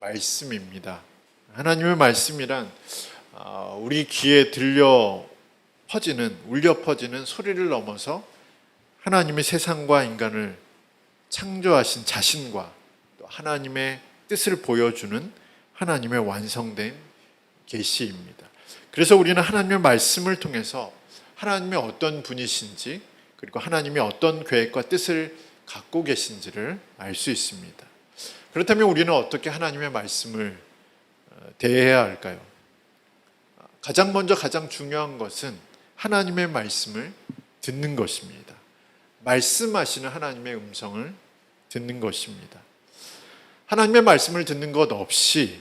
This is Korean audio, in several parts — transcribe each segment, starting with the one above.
말씀입니다. 하나님의 말씀이란 우리 귀에 들려 퍼지는, 울려 퍼지는 소리를 넘어서 하나님의 세상과 인간을 창조하신 자신과 또 하나님의 뜻을 보여주는 하나님의 완성된 계시입니다. 그래서 우리는 하나님의 말씀을 통해서 하나님의 어떤 분이신지, 그리고 하나님이 어떤 계획과 뜻을 갖고 계신지를 알 수 있습니다. 그렇다면 우리는 어떻게 하나님의 말씀을 대해야 할까요? 가장 먼저 가장 중요한 것은 하나님의 말씀을 듣는 것입니다. 말씀하시는 하나님의 음성을 듣는 것입니다. 하나님의 말씀을 듣는 것 없이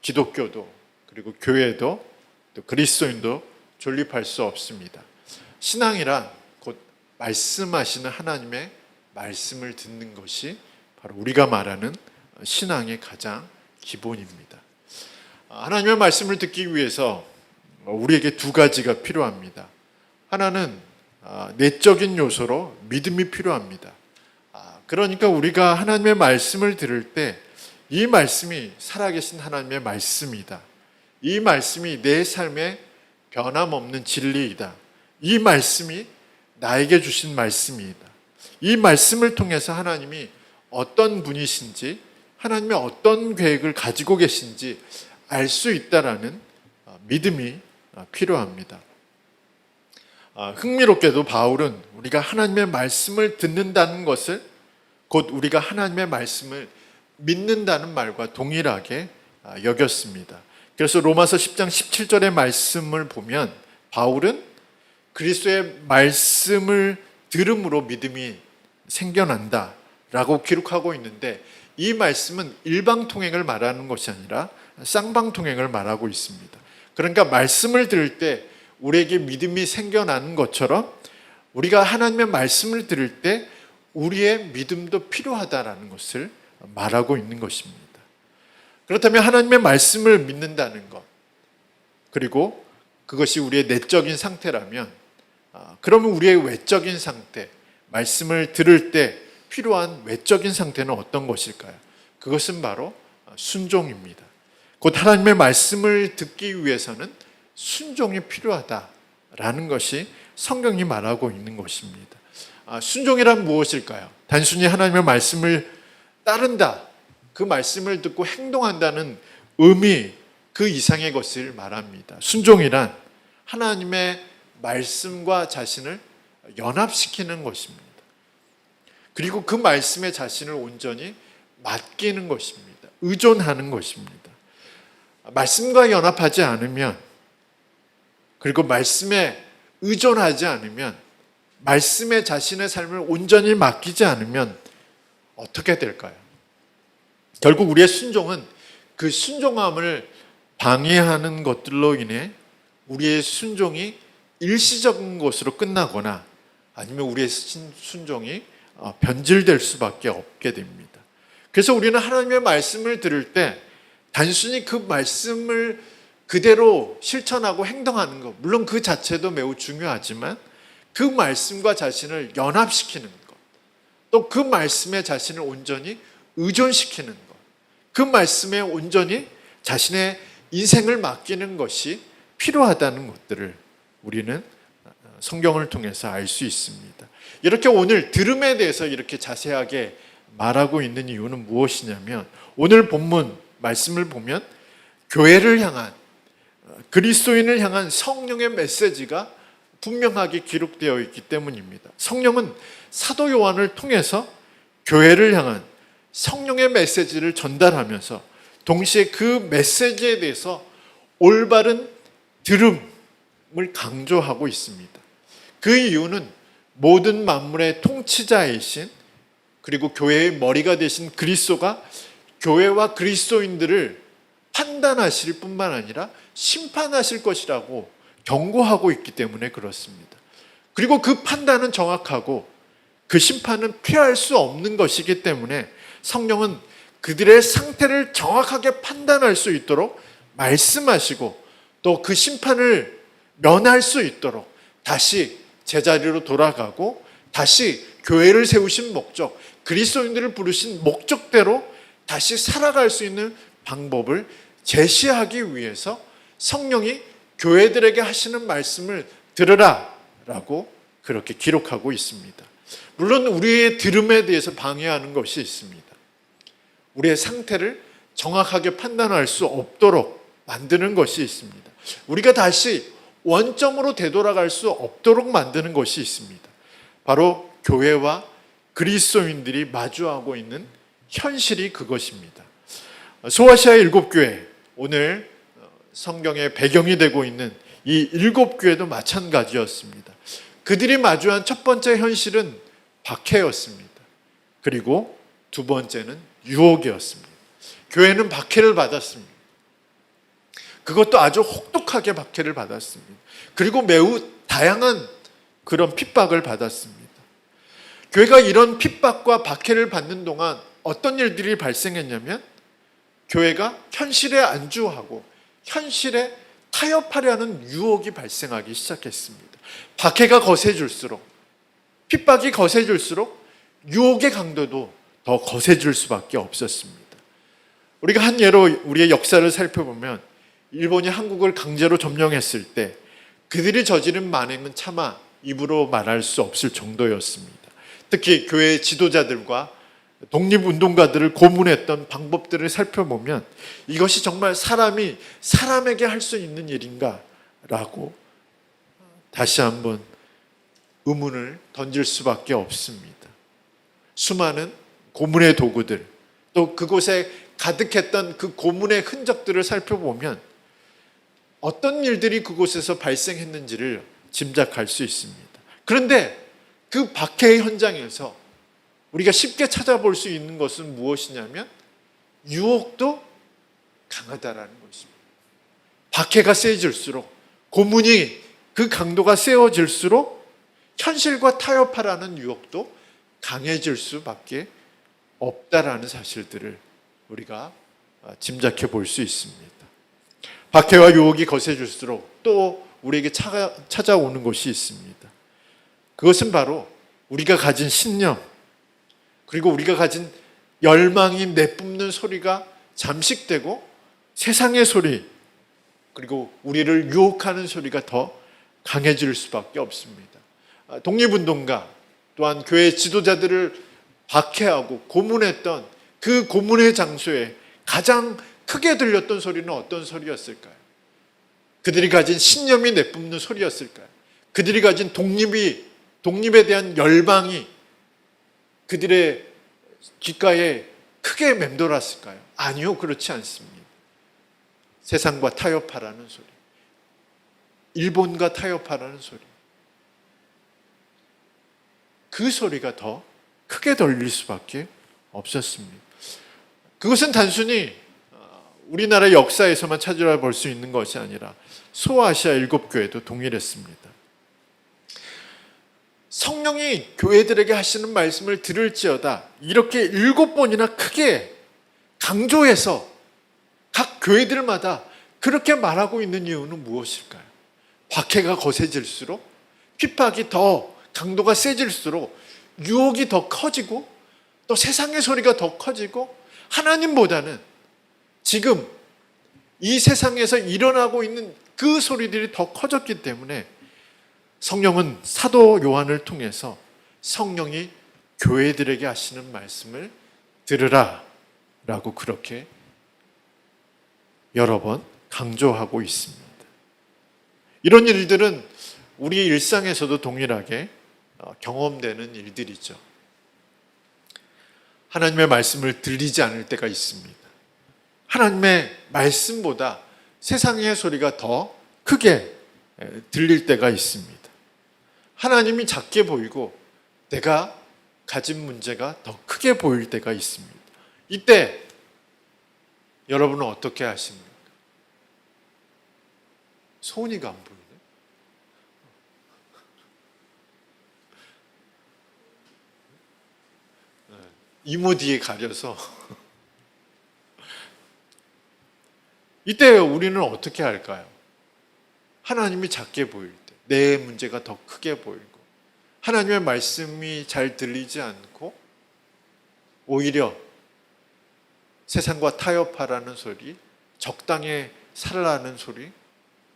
기독교도, 그리고 교회도, 또 그리스도인도 존립할 수 없습니다. 신앙이란 곧 말씀하시는 하나님의 말씀을 듣는 것이 바로 우리가 말하는 신앙의 가장 기본입니다. 하나님의 말씀을 듣기 위해서 우리에게 두 가지가 필요합니다. 하나는 내적인 요소로 믿음이 필요합니다. 그러니까 우리가 하나님의 말씀을 들을 때 이 말씀이 살아계신 하나님의 말씀이다. 이 말씀이 내 삶의 변함없는 진리이다. 이 말씀이 나에게 주신 말씀이다. 이 말씀을 통해서 하나님이 어떤 분이신지, 하나님의 어떤 계획을 가지고 계신지 알 수 있다라는 믿음이 필요합니다. 흥미롭게도 바울은 우리가 하나님의 말씀을 듣는다는 것을 곧 우리가 하나님의 말씀을 믿는다는 말과 동일하게 여겼습니다. 그래서 로마서 10장 17절의 말씀을 보면 바울은 그리스도의 말씀을 들음으로 믿음이 생겨난다 라고 기록하고 있는데, 이 말씀은 일방통행을 말하는 것이 아니라 쌍방통행을 말하고 있습니다. 그러니까 말씀을 들을 때 우리에게 믿음이 생겨나는 것처럼 우리가 하나님의 말씀을 들을 때 우리의 믿음도 필요하다라는 것을 말하고 있는 것입니다. 그렇다면 하나님의 말씀을 믿는다는 것, 그리고 그것이 우리의 내적인 상태라면 그러면 우리의 외적인 상태, 말씀을 들을 때 필요한 외적인 상태는 어떤 것일까요? 그것은 바로 순종입니다. 곧 하나님의 말씀을 듣기 위해서는 순종이 필요하다라는 것이 성경이 말하고 있는 것입니다. 순종이란 무엇일까요? 단순히 하나님의 말씀을 따른다, 그 말씀을 듣고 행동한다는 의미 그 이상의 것을 말합니다. 순종이란 하나님의 말씀과 자신을 연합시키는 것입니다. 그리고 그 말씀에 자신을 온전히 맡기는 것입니다. 의존하는 것입니다. 말씀과 연합하지 않으면, 그리고 말씀에 의존하지 않으면, 말씀에 자신의 삶을 온전히 맡기지 않으면 어떻게 될까요? 결국 우리의 순종은 그 순종함을 방해하는 것들로 인해 우리의 순종이 일시적인 것으로 끝나거나 아니면 우리의 순종이 변질될 수밖에 없게 됩니다. 그래서 우리는 하나님의 말씀을 들을 때 단순히 그 말씀을 그대로 실천하고 행동하는 것, 물론 그 자체도 매우 중요하지만 그 말씀과 자신을 연합시키는 것, 또 그 말씀에 자신을 온전히 의존시키는 것, 그 말씀에 온전히 자신의 인생을 맡기는 것이 필요하다는 것들을 우리는 성경을 통해서 알 수 있습니다. 이렇게 오늘 들음에 대해서 이렇게 자세하게 말하고 있는 이유는 무엇이냐면, 오늘 본문 말씀을 보면 교회를 향한, 그리스도인을 향한 성령의 메시지가 분명하게 기록되어 있기 때문입니다. 성령은 사도 요한을 통해서 교회를 향한 성령의 메시지를 전달하면서 동시에 그 메시지에 대해서 올바른 들음을 강조하고 있습니다. 그 이유는 모든 만물의 통치자이신, 그리고 교회의 머리가 되신 그리스도가 교회와 그리스도인들을 판단하실 뿐만 아니라 심판하실 것이라고 경고하고 있기 때문에 그렇습니다. 그리고 그 판단은 정확하고 그 심판은 피할 수 없는 것이기 때문에 성령은 그들의 상태를 정확하게 판단할 수 있도록 말씀하시고, 또 그 심판을 면할 수 있도록 다시 제자리로 돌아가고 다시 교회를 세우신 목적, 그리스도인들을 부르신 목적대로 다시 살아갈 수 있는 방법을 제시하기 위해서 성령이 교회들에게 하시는 말씀을 들으라 라고 그렇게 기록하고 있습니다. 물론 우리의 들음에 대해서 방해하는 것이 있습니다. 우리의 상태를 정확하게 판단할 수 없도록 만드는 것이 있습니다. 우리가 다시 원점으로 되돌아갈 수 없도록 만드는 것이 있습니다. 바로 교회와 그리스도인들이 마주하고 있는 현실이 그것입니다. 소아시아 7교회, 오늘 성경의 배경이 되고 있는 이 7교회도 마찬가지였습니다. 그들이 마주한 첫 번째 현실은 박해였습니다. 그리고 두 번째는 유혹이었습니다. 교회는 박해를 받았습니다. 그것도 아주 혹독하게 박해를 받았습니다. 그리고 매우 다양한 그런 핍박을 받았습니다. 교회가 이런 핍박과 박해를 받는 동안 어떤 일들이 발생했냐면 교회가 현실에 안주하고 현실에 타협하려는 유혹이 발생하기 시작했습니다. 박해가 거세질수록, 핍박이 거세질수록 유혹의 강도도 더 거세질 수밖에 없었습니다. 우리가 한 예로 우리의 역사를 살펴보면 일본이 한국을 강제로 점령했을 때 그들이 저지른 만행은 차마 입으로 말할 수 없을 정도였습니다. 특히 교회 지도자들과 독립운동가들을 고문했던 방법들을 살펴보면 이것이 정말 사람이 사람에게 할 수 있는 일인가? 라고 다시 한번 의문을 던질 수밖에 없습니다. 수많은 고문의 도구들, 또 그곳에 가득했던 그 고문의 흔적들을 살펴보면 어떤 일들이 그곳에서 발생했는지를 짐작할 수 있습니다. 그런데 그 박해의 현장에서 우리가 쉽게 찾아볼 수 있는 것은 무엇이냐면 유혹도 강하다라는 것입니다. 박해가 세질수록, 고문이 그 강도가 세워질수록 현실과 타협하라는 유혹도 강해질 수밖에 없다라는 사실들을 우리가 짐작해 볼 수 있습니다. 박해와 유혹이 거세질수록 또 우리에게 찾아오는 것이 있습니다. 그것은 바로 우리가 가진 신념, 그리고 우리가 가진 열망이 내뿜는 소리가 잠식되고 세상의 소리, 그리고 우리를 유혹하는 소리가 더 강해질 수밖에 없습니다. 독립운동가 또한 교회 지도자들을 박해하고 고문했던 그 고문의 장소에 가장 크게 들렸던 소리는 어떤 소리였을까요? 그들이 가진 신념이 내뿜는 소리였을까요? 그들이 가진 독립에 대한 열망이 그들의 귓가에 크게 맴돌았을까요? 아니요, 그렇지 않습니다. 세상과 타협하라는 소리, 일본과 타협하라는 소리, 그 소리가 더 크게 들릴 수밖에 없었습니다. 그것은 단순히 우리나라 역사에서만 찾아볼 수 있는 것이 아니라 소아시아 7교회도 동일했습니다. 성령이 교회들에게 하시는 말씀을 들을지어다 이렇게 7번이나 크게 강조해서 각 교회들마다 그렇게 말하고 있는 이유는 무엇일까요? 박해가 거세질수록, 핍박이 더 강도가 세질수록 유혹이 더 커지고 또 세상의 소리가 더 커지고 하나님보다는 지금 이 세상에서 일어나고 있는 그 소리들이 더 커졌기 때문에 성령은 사도 요한을 통해서 성령이 교회들에게 하시는 말씀을 들으라 라고 그렇게 여러 번 강조하고 있습니다. 이런 일들은 우리 일상에서도 동일하게 경험되는 일들이죠. 하나님의 말씀을 들리지 않을 때가 있습니다. 하나님의 말씀보다 세상의 소리가 더 크게 들릴 때가 있습니다. 하나님이 작게 보이고 내가 가진 문제가 더 크게 보일 때가 있습니다. 이때 여러분은 어떻게 하십니까? 소은이가 안 보이네. 이모 뒤에 가려서 이때 우리는 어떻게 할까요? 하나님이 작게 보일 때, 내 문제가 더 크게 보이고 하나님의 말씀이 잘 들리지 않고 오히려 세상과 타협하라는 소리, 적당히 살라는 소리,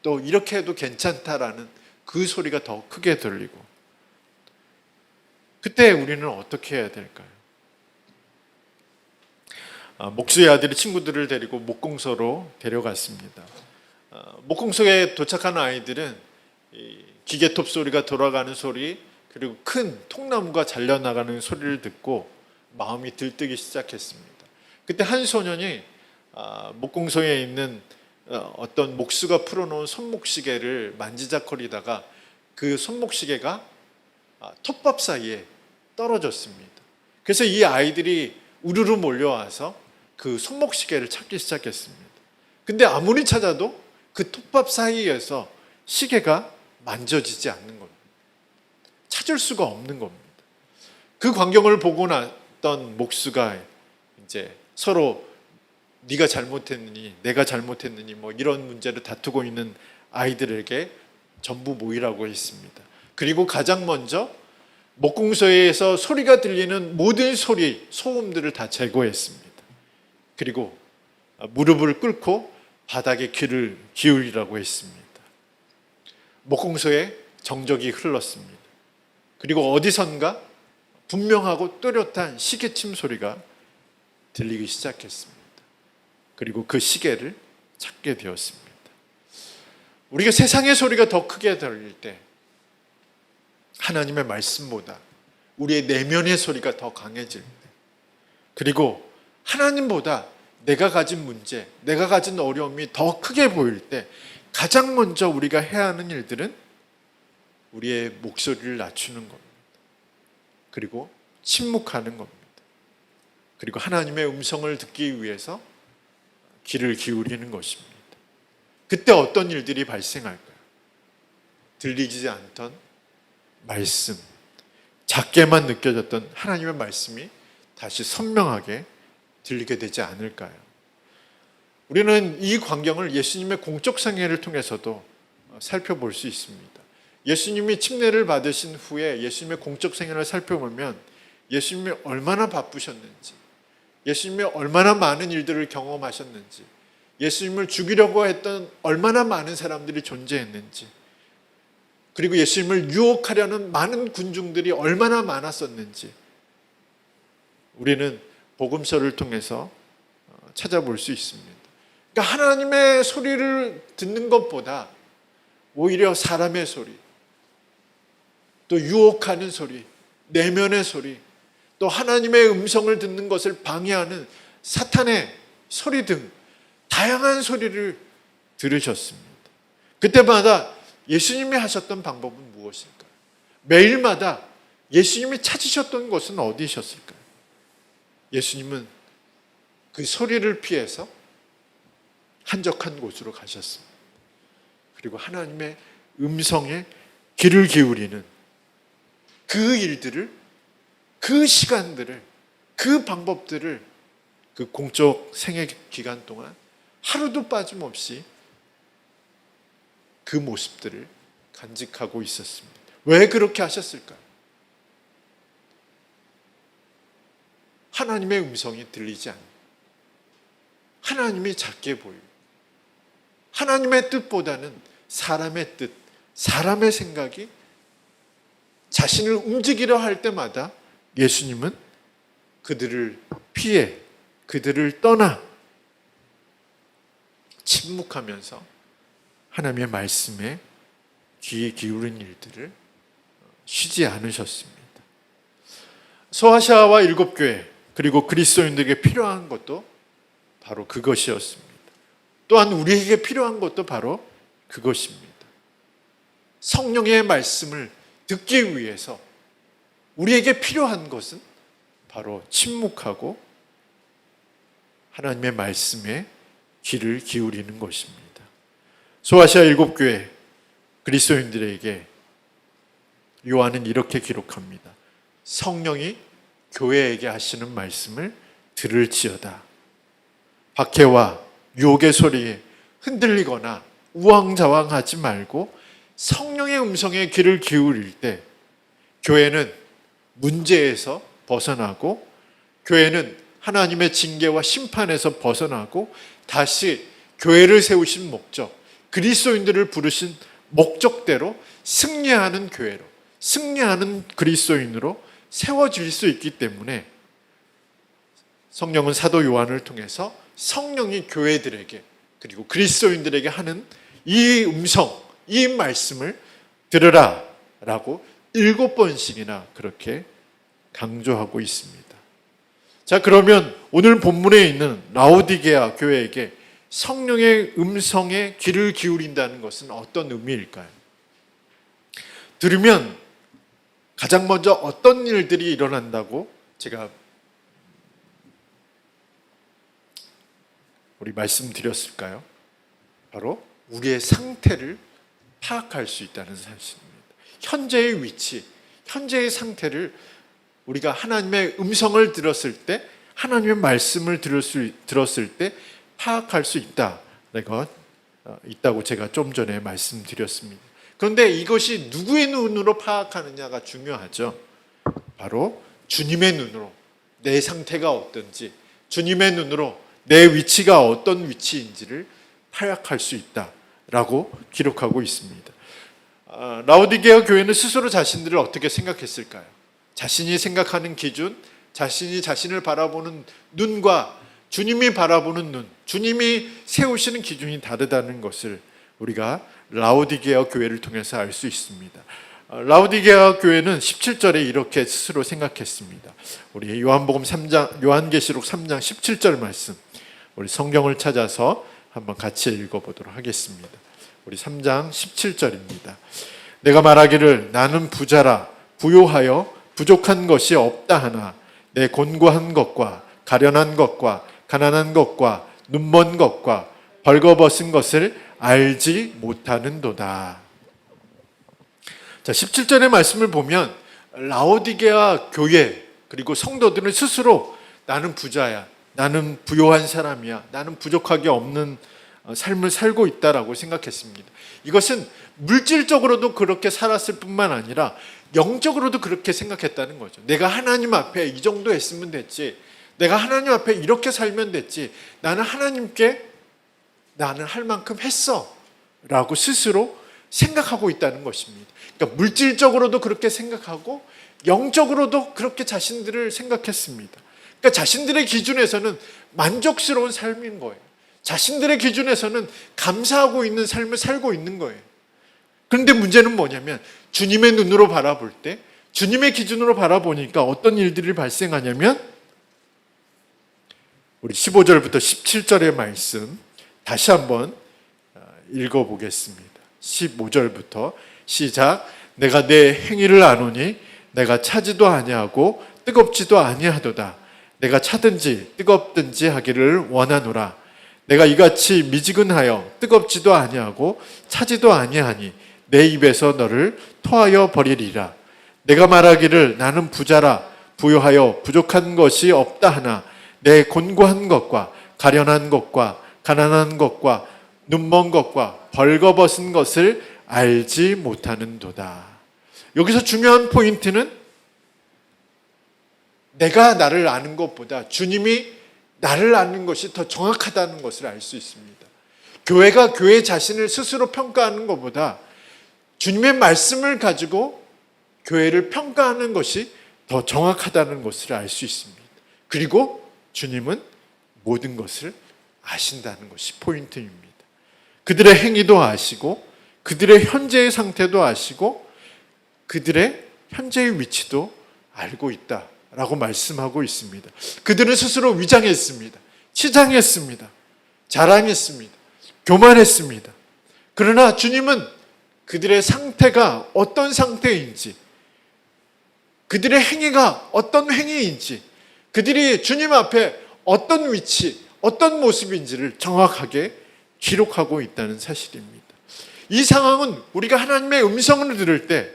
또 이렇게 해도 괜찮다라는 그 소리가 더 크게 들리고, 그때 우리는 어떻게 해야 될까요? 목수의 아들이 친구들을 데리고 목공소로 데려갔습니다. 목공소에 도착한 아이들은 기계톱 소리가 돌아가는 소리, 그리고 큰 통나무가 잘려나가는 소리를 듣고 마음이 들뜨기 시작했습니다. 그때 한 소년이 목공소에 있는 어떤 목수가 풀어놓은 손목시계를 만지작거리다가 그 손목시계가 톱밥 사이에 떨어졌습니다. 그래서 이 아이들이 우르르 몰려와서 그 손목시계를 찾기 시작했습니다. 근데 아무리 찾아도 그 톱밥 사이에서 시계가 만져지지 않는 겁니다. 찾을 수가 없는 겁니다. 그 광경을 보고 났던 목수가 이제 서로 네가 잘못했느니 내가 잘못했느니 뭐 이런 문제를 다투고 있는 아이들에게 전부 모이라고 했습니다. 그리고 가장 먼저 목공소에서 소리가 들리는 모든 소리, 소음들을 다 제거했습니다. 그리고 무릎을 꿇고 바닥에 귀를 기울이라고 했습니다. 목공소에 정적이 흘렀습니다. 그리고 어디선가 분명하고 또렷한 시계침 소리가 들리기 시작했습니다. 그리고 그 시계를 찾게 되었습니다. 우리가 세상의 소리가 더 크게 들릴 때 하나님의 말씀보다 우리의 내면의 소리가 더 강해질 때, 그리고 하나님보다 내가 가진 문제, 내가 가진 어려움이 더 크게 보일 때 가장 먼저 우리가 해야 하는 일들은 우리의 목소리를 낮추는 겁니다. 그리고 침묵하는 겁니다. 그리고 하나님의 음성을 듣기 위해서 귀를 기울이는 것입니다. 그때 어떤 일들이 발생할까요? 들리지 않던 말씀, 작게만 느껴졌던 하나님의 말씀이 다시 선명하게 들리게 되지 않을까요? 우리는 이 광경을 예수님의 공적 생애를 통해서도 살펴볼 수 있습니다. 예수님이 침례를 받으신 후에 예수님의 공적 생애를 살펴보면 예수님이 얼마나 바쁘셨는지, 예수님이 얼마나 많은 일들을 경험하셨는지, 예수님을 죽이려고 했던 얼마나 많은 사람들이 존재했는지, 그리고 예수님을 유혹하려는 많은 군중들이 얼마나 많았었는지 우리는 복음서를 통해서 찾아볼 수 있습니다. 그러니까 하나님의 소리를 듣는 것보다 오히려 사람의 소리, 또 유혹하는 소리, 내면의 소리, 또 하나님의 음성을 듣는 것을 방해하는 사탄의 소리 등 다양한 소리를 들으셨습니다. 그때마다 예수님이 하셨던 방법은 무엇일까요? 매일마다 예수님이 찾으셨던 곳은 어디셨을까요? 예수님은 그 소리를 피해서 한적한 곳으로 가셨습니다. 그리고 하나님의 음성에 귀를 기울이는 그 일들을, 그 시간들을, 그 방법들을 그 공적 생애 기간 동안 하루도 빠짐없이 그 모습들을 간직하고 있었습니다. 왜 그렇게 하셨을까요? 하나님의 음성이 들리지 않는, 하나님이 작게 보이고, 하나님의 뜻보다는 사람의 뜻, 사람의 생각이 자신을 움직이려 할 때마다 예수님은 그들을 피해, 그들을 떠나 침묵하면서 하나님의 말씀에 귀에 기울인 일들을 쉬지 않으셨습니다. 소아시아와 일곱 교회, 그리고 그리스도인들에게 필요한 것도 바로 그것이었습니다. 또한 우리에게 필요한 것도 바로 그것입니다. 성령의 말씀을 듣기 위해서 우리에게 필요한 것은 바로 침묵하고 하나님의 말씀에 귀를 기울이는 것입니다. 소아시아 일곱 교회 그리스도인들에게 요한은 이렇게 기록합니다. 성령이 교회에게 하시는 말씀을 들을지어다. 박해와 유혹의 소리에 흔들리거나 우왕좌왕하지 말고 성령의 음성에 귀를 기울일 때 교회는 문제에서 벗어나고 교회는 하나님의 징계와 심판에서 벗어나고 다시 교회를 세우신 목적, 그리스도인들을 부르신 목적대로 승리하는 교회로, 승리하는 그리스도인으로 세워질 수 있기 때문에 성령은 사도 요한을 통해서 성령이 교회들에게 그리고 그리스도인들에게 하는 이 음성, 이 말씀을 들으라 라고 7번씩이나 그렇게 강조하고 있습니다. 자, 그러면 오늘 본문에 있는 라오디게아 교회에게 성령의 음성에 귀를 기울인다는 것은 어떤 의미일까요? 들으면 가장 먼저 어떤 일들이 일어난다고 제가 우리 말씀드렸을까요? 바로 우리의 상태를 파악할 수 있다는 사실입니다. 현재의 위치, 현재의 상태를 우리가 하나님의 음성을 들었을 때, 하나님의 말씀을 들었을 때 파악할 수 있다고 제가 좀 전에 말씀드렸습니다. 그런데 이것이 누구의 눈으로 파악하느냐가 중요하죠. 바로 주님의 눈으로 내 상태가 어떤지, 주님의 눈으로 내 위치가 어떤 위치인지를 파악할 수 있다라고 기록하고 있습니다. 라오디게아 교회는 스스로 자신들을 어떻게 생각했을까요? 자신이 생각하는 기준, 자신이 자신을 바라보는 눈과 주님이 바라보는 눈, 주님이 세우시는 기준이 다르다는 것을 우리가 라오디게아 교회를 통해서 알 수 있습니다. 라오디게아 교회는 17절에 이렇게 스스로 생각했습니다. 우리 요한계시록 3장 17절 말씀, 우리 성경을 찾아서 한번 같이 읽어보도록 하겠습니다. 우리 3장 17절입니다. 내가 말하기를 나는 부자라 부요하여 부족한 것이 없다 하나 내 곤고한 것과 가련한 것과 가난한 것과 눈먼 것과 벌거벗은 것을 알지 못하는도다. 자, 17절의 말씀을 보면 라오디게아 교회 그리고 성도들은 스스로 나는 부자야, 나는 부요한 사람이야, 나는 부족하게 없는 삶을 살고 있다라고 생각했습니다. 이것은 물질적으로도 그렇게 살았을 뿐만 아니라 영적으로도 그렇게 생각했다는 거죠. 내가 하나님 앞에 이 정도 했으면 됐지, 내가 하나님 앞에 이렇게 살면 됐지, 나는 하나님께 나는 할 만큼 했어 라고 스스로 생각하고 있다는 것입니다. 그러니까 물질적으로도 그렇게 생각하고 영적으로도 그렇게 자신들을 생각했습니다. 그러니까 자신들의 기준에서는 만족스러운 삶인 거예요. 자신들의 기준에서는 감사하고 있는 삶을 살고 있는 거예요. 그런데 문제는 뭐냐면 주님의 눈으로 바라볼 때, 주님의 기준으로 바라보니까 어떤 일들이 발생하냐면 우리 15절부터 17절의 말씀 다시 한번 읽어보겠습니다. 15절부터 시작. 내가 내 행위를 아노니 내가 차지도 아니하고 뜨겁지도 아니하도다. 내가 차든지 뜨겁든지 하기를 원하노라. 내가 이같이 미지근하여 뜨겁지도 아니하고 차지도 아니하니 내 입에서 너를 토하여 버리리라. 내가 말하기를 나는 부자라 부요하여 부족한 것이 없다 하나 내 곤고한 것과 가련한 것과 가난한 것과 눈먼 것과 벌거벗은 것을 알지 못하는도다. 여기서 중요한 포인트는 내가 나를 아는 것보다 주님이 나를 아는 것이 더 정확하다는 것을 알 수 있습니다. 교회가 교회 자신을 스스로 평가하는 것보다 주님의 말씀을 가지고 교회를 평가하는 것이 더 정확하다는 것을 알 수 있습니다. 그리고 주님은 모든 것을 아신다는 것이 포인트입니다. 그들의 행위도 아시고 그들의 현재의 상태도 아시고 그들의 현재의 위치도 알고 있다라고 말씀하고 있습니다. 그들은 스스로 위장했습니다. 치장했습니다. 자랑했습니다. 교만했습니다. 그러나 주님은 그들의 상태가 어떤 상태인지, 그들의 행위가 어떤 행위인지, 그들이 주님 앞에 어떤 위치, 어떤 모습인지를 정확하게 기록하고 있다는 사실입니다. 이 상황은 우리가 하나님의 음성을 들을 때,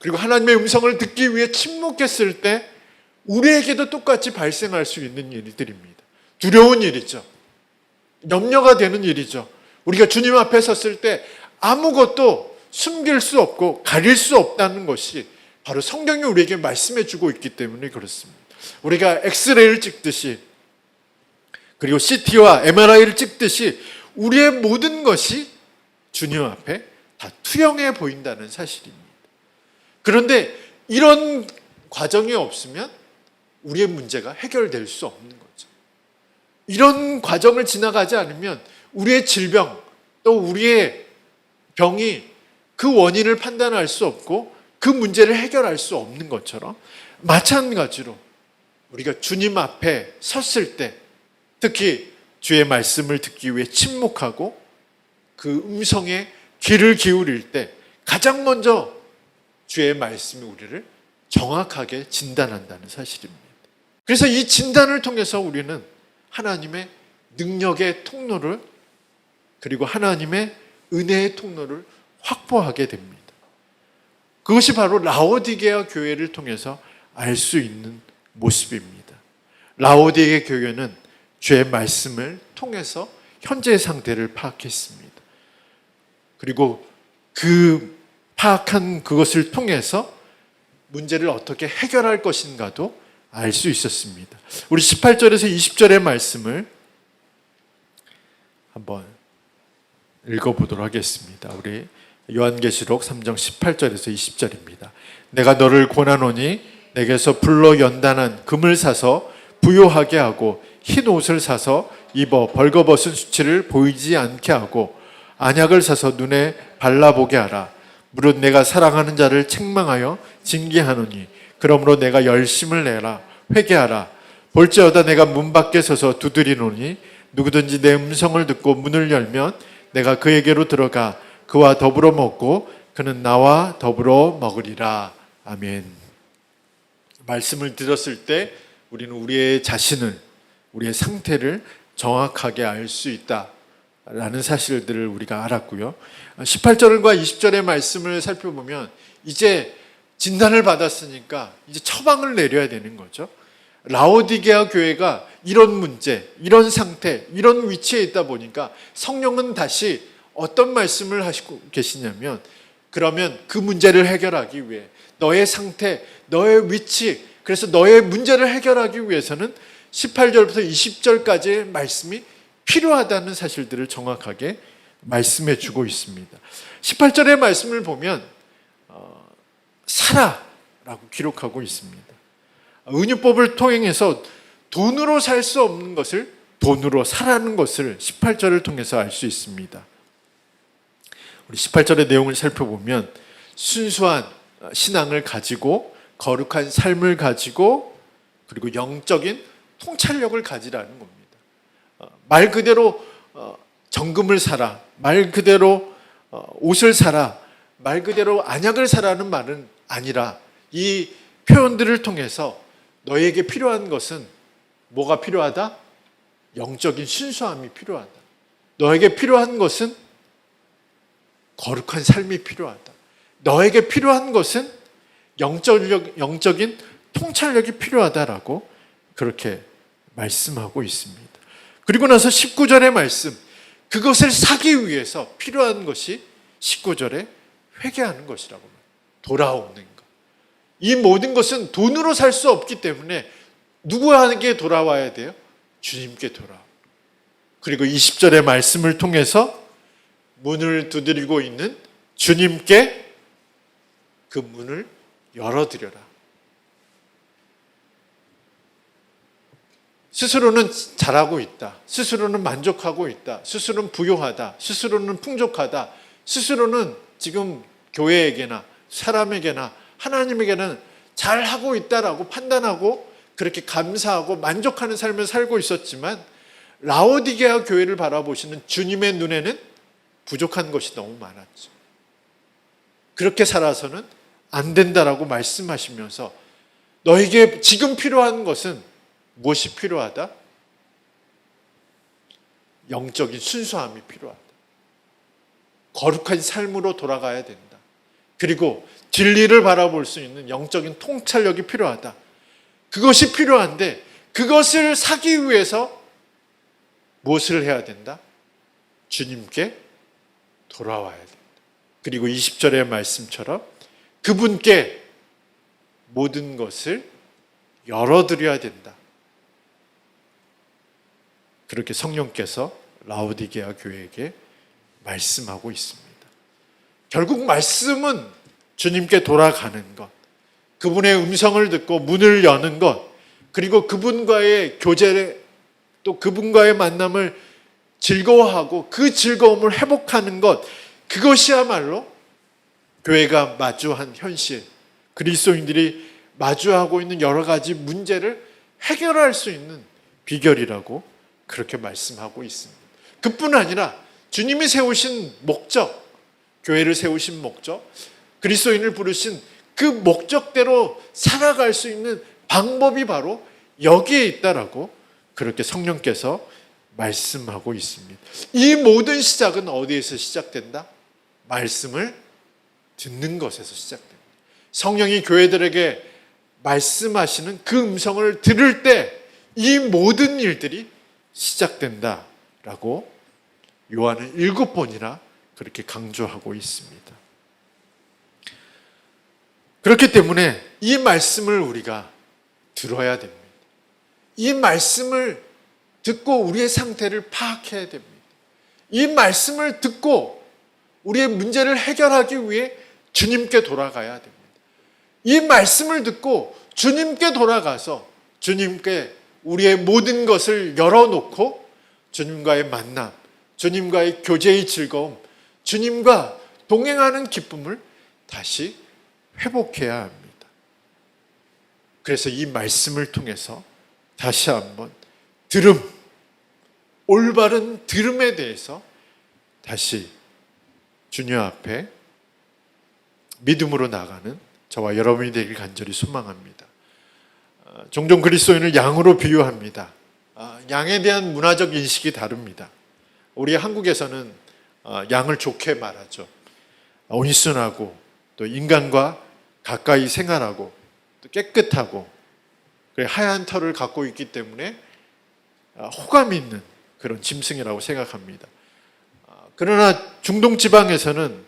그리고 하나님의 음성을 듣기 위해 침묵했을 때 우리에게도 똑같이 발생할 수 있는 일들입니다. 두려운 일이죠. 염려가 되는 일이죠. 우리가 주님 앞에 섰을 때 아무것도 숨길 수 없고 가릴 수 없다는 것이 바로 성경이 우리에게 말씀해 주고 있기 때문에 그렇습니다. 우리가 엑스레이를 찍듯이, 그리고 CT와 MRI를 찍듯이 우리의 모든 것이 주님 앞에 다 투영해 보인다는 사실입니다. 그런데 이런 과정이 없으면 우리의 문제가 해결될 수 없는 거죠. 이런 과정을 지나가지 않으면 우리의 질병, 또 우리의 병이 그 원인을 판단할 수 없고 그 문제를 해결할 수 없는 것처럼, 마찬가지로 우리가 주님 앞에 섰을 때, 특히 주의 말씀을 듣기 위해 침묵하고 그 음성에 귀를 기울일 때 가장 먼저 주의 말씀이 우리를 정확하게 진단한다는 사실입니다. 그래서 이 진단을 통해서 우리는 하나님의 능력의 통로를, 그리고 하나님의 은혜의 통로를 확보하게 됩니다. 그것이 바로 라오디게아 교회를 통해서 알 수 있는 모습입니다. 라오디게아 교회는 주의 말씀을 통해서 현재의 상태를 파악했습니다. 그리고 그 파악한 그것을 통해서 문제를 어떻게 해결할 것인가도 알 수 있었습니다. 우리 18절에서 20절의 말씀을 한번 읽어보도록 하겠습니다. 우리 요한계시록 3장 18절에서 20절입니다. 내가 너를 권하노니 내게서 불로 연단한 금을 사서 부요하게 하고 흰 옷을 사서 입어 벌거벗은 수치를 보이지 않게 하고 안약을 사서 눈에 발라보게 하라. 무릇 내가 사랑하는 자를 책망하여 징계하노니 그러므로 내가 열심을 내라. 회개하라. 볼지어다 내가 문 밖에 서서 두드리노니 누구든지 내 음성을 듣고 문을 열면 내가 그에게로 들어가 그와 더불어 먹고 그는 나와 더불어 먹으리라. 아멘. 말씀을 들었을 때 우리는 우리의 자신을, 우리의 상태를 정확하게 알 수 있다라는 사실들을 우리가 알았고요. 18절과 20절의 말씀을 살펴보면 이제 진단을 받았으니까 이제 처방을 내려야 되는 거죠. 라오디게아 교회가 이런 문제, 이런 상태, 이런 위치에 있다 보니까 성령은 다시 어떤 말씀을 하시고 계시냐면, 그러면 그 문제를 해결하기 위해 너의 상태, 너의 위치, 그래서 너의 문제를 해결하기 위해서는 18절부터 20절까지의 말씀이 필요하다는 사실들을 정확하게 말씀해 주고 있습니다. 18절의 말씀을 보면 사라라고 기록하고 있습니다. 은유법을 통해서 돈으로 살 수 없는 것을 돈으로 사라는 것을 18절을 통해서 알 수 있습니다. 우리 18절의 내용을 살펴보면 순수한 신앙을 가지고 거룩한 삶을 가지고 그리고 영적인 통찰력을 가지라는 겁니다. 말 그대로 정금을 사라, 말 그대로 옷을 사라, 말 그대로 안약을 사라는 말은 아니라 이 표현들을 통해서 너에게 필요한 것은 뭐가 필요하다? 영적인 순수함이 필요하다. 너에게 필요한 것은 거룩한 삶이 필요하다. 너에게 필요한 것은 영적인 통찰력이 필요하다라고 그렇게 말씀하고 있습니다. 그리고 나서 19절의 말씀, 그것을 사기 위해서 필요한 것이 19절에 회개하는 것이라고 말합니다. 돌아오는 것. 이 모든 것은 돈으로 살 수 없기 때문에 누구에게 돌아와야 돼요? 주님께 돌아와. 그리고 20절의 말씀을 통해서 문을 두드리고 있는 주님께 그 문을 열어드려라. 스스로는 잘하고 있다. 스스로는 만족하고 있다. 스스로는 부요하다. 스스로는 풍족하다. 스스로는 지금 교회에게나 사람에게나 하나님에게는 잘하고 있다라고 판단하고 그렇게 감사하고 만족하는 삶을 살고 있었지만 라오디게아 교회를 바라보시는 주님의 눈에는 부족한 것이 너무 많았죠. 그렇게 살아서는 안 된다라고 말씀하시면서 너에게 지금 필요한 것은 무엇이 필요하다? 영적인 순수함이 필요하다. 거룩한 삶으로 돌아가야 된다. 그리고 진리를 바라볼 수 있는 영적인 통찰력이 필요하다. 그것이 필요한데 그것을 사기 위해서 무엇을 해야 된다? 주님께 돌아와야 된다. 그리고 20절의 말씀처럼 그분께 모든 것을 열어드려야 된다. 그렇게 성령께서 라오디게아 교회에게 말씀하고 있습니다. 결국 말씀은 주님께 돌아가는 것, 그분의 음성을 듣고 문을 여는 것, 그리고 그분과의 교제, 또 그분과의 만남을 즐거워하고 그 즐거움을 회복하는 것, 그것이야말로 교회가 마주한 현실, 그리스도인들이 마주하고 있는 여러 가지 문제를 해결할 수 있는 비결이라고 그렇게 말씀하고 있습니다. 그뿐 아니라 주님이 세우신 목적, 교회를 세우신 목적, 그리스도인을 부르신 그 목적대로 살아갈 수 있는 방법이 바로 여기에 있다라고 그렇게 성령께서 말씀하고 있습니다. 이 모든 시작은 어디에서 시작된다? 말씀을 듣는 것에서 시작됩니다. 성령이 교회들에게 말씀하시는 그 음성을 들을 때 이 모든 일들이 시작된다라고 요한은 7번이나 그렇게 강조하고 있습니다. 그렇기 때문에 이 말씀을 우리가 들어야 됩니다. 이 말씀을 듣고 우리의 상태를 파악해야 됩니다. 이 말씀을 듣고 우리의 문제를 해결하기 위해 주님께 돌아가야 됩니다. 이 말씀을 듣고 주님께 돌아가서 주님께 우리의 모든 것을 열어놓고 주님과의 만남, 주님과의 교제의 즐거움, 주님과 동행하는 기쁨을 다시 회복해야 합니다. 그래서 이 말씀을 통해서 다시 한번 들음, 올바른 들음에 대해서 다시 주님 앞에 믿음으로 나가는 저와 여러분이 되길 간절히 소망합니다. 종종 그리스도인을 양으로 비유합니다. 양에 대한 문화적 인식이 다릅니다. 우리 한국에서는 양을 좋게 말하죠. 온순하고 또 인간과 가까이 생활하고 또 깨끗하고 하얀 털을 갖고 있기 때문에 호감 있는 그런 짐승이라고 생각합니다. 그러나 중동 지방에서는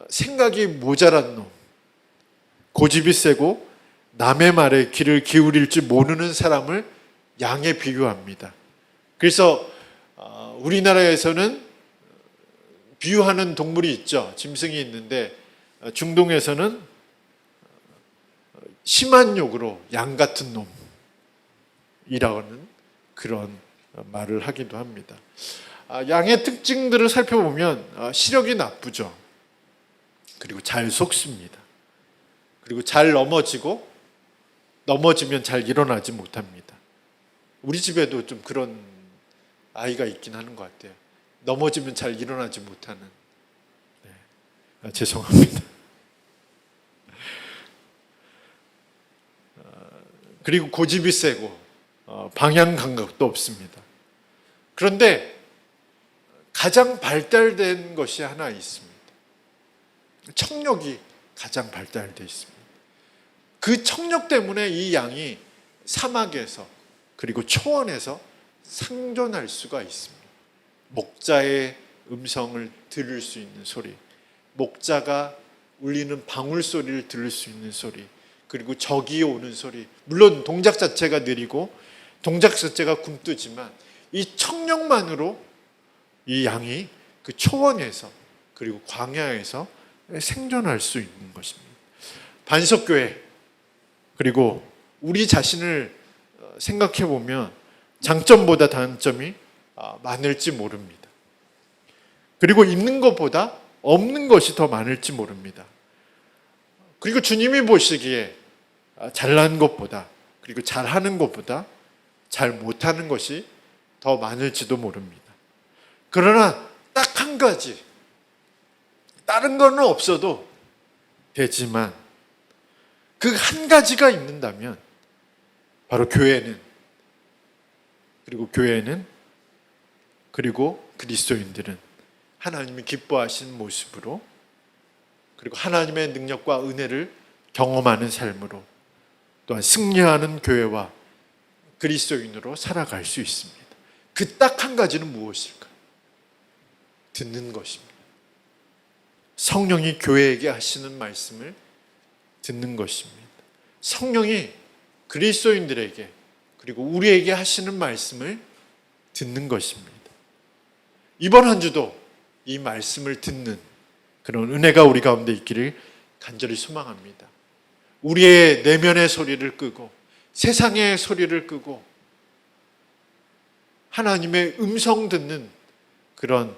생각이 모자란 놈, 고집이 세고 남의 말에 귀를 기울일 줄 모르는 사람을 양에 비유합니다. 그래서 우리나라에서는 비유하는 동물이 있죠. 짐승이 있는데 중동에서는 심한 욕으로 양 같은 놈이라는 그런 말을 하기도 합니다. 양의 특징들을 살펴보면 시력이 나쁘죠. 그리고 잘 속습니다. 그리고 잘 넘어지면 잘 일어나지 못합니다. 우리 집에도 좀 그런 아이가 있긴 하는 것 같아요. 넘어지면 잘 일어나지 못하는. 네. 죄송합니다. 그리고 고집이 세고 방향 감각도 없습니다. 그런데 가장 발달된 것이 하나 있습니다. 청력이 가장 발달되어 있습니다. 그 청력 때문에 이 양이 사막에서 그리고 초원에서 생존할 수가 있습니다. 목자의 음성을 들을 수 있는 소리, 목자가 울리는 방울 소리를 들을 수 있는 소리, 그리고 적이 오는 소리, 물론 동작 자체가 느리고 동작 자체가 굼뜨지만 이 청력만으로 이 양이 그 초원에서 그리고 광야에서 생존할 수 있는 것입니다. 반석교회, 그리고 우리 자신을 생각해 보면 장점보다 단점이 많을지 모릅니다. 그리고 있는 것보다 없는 것이 더 많을지 모릅니다. 그리고 주님이 보시기에 잘난 것보다, 그리고 잘하는 것보다 잘 못하는 것이 더 많을지도 모릅니다. 그러나 딱 한 가지, 다른 거는 없어도 되지만 그 한 가지가 있는다면 바로 교회는, 그리고 그리스도인들은 하나님이 기뻐하시는 모습으로, 그리고 하나님의 능력과 은혜를 경험하는 삶으로, 또한 승리하는 교회와 그리스도인으로 살아갈 수 있습니다. 그 딱 한 가지는 무엇일까? 듣는 것입니다. 성령이 교회에게 하시는 말씀을 듣는 것입니다. 성령이 그리스도인들에게 그리고 우리에게 하시는 말씀을 듣는 것입니다. 이번 한 주도 이 말씀을 듣는 그런 은혜가 우리 가운데 있기를 간절히 소망합니다. 우리의 내면의 소리를 끄고 세상의 소리를 끄고 하나님의 음성 듣는 그런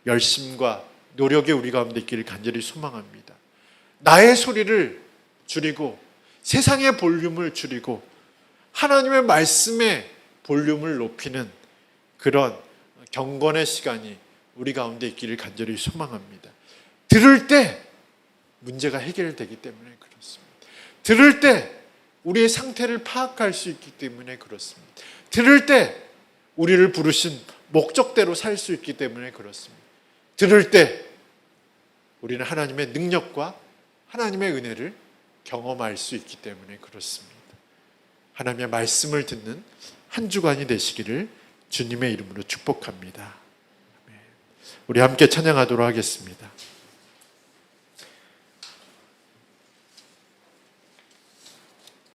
열심과 노력이 우리 가운데 있기를 간절히 소망합니다. 나의 소리를 줄이고 세상의 볼륨을 줄이고 하나님의 말씀의 볼륨을 높이는 그런 경건의 시간이 우리 가운데 있기를 간절히 소망합니다. 들을 때 문제가 해결되기 때문에 그렇습니다. 들을 때 우리의 상태를 파악할 수 있기 때문에 그렇습니다. 들을 때 우리를 부르신 목적대로 살 수 있기 때문에 그렇습니다. 들을 때 우리는 하나님의 능력과 하나님의 은혜를 경험할 수 있기 때문에 그렇습니다. 하나님의 말씀을 듣는 한 주간이 되시기를 주님의 이름으로 축복합니다. 우리 함께 찬양하도록 하겠습니다.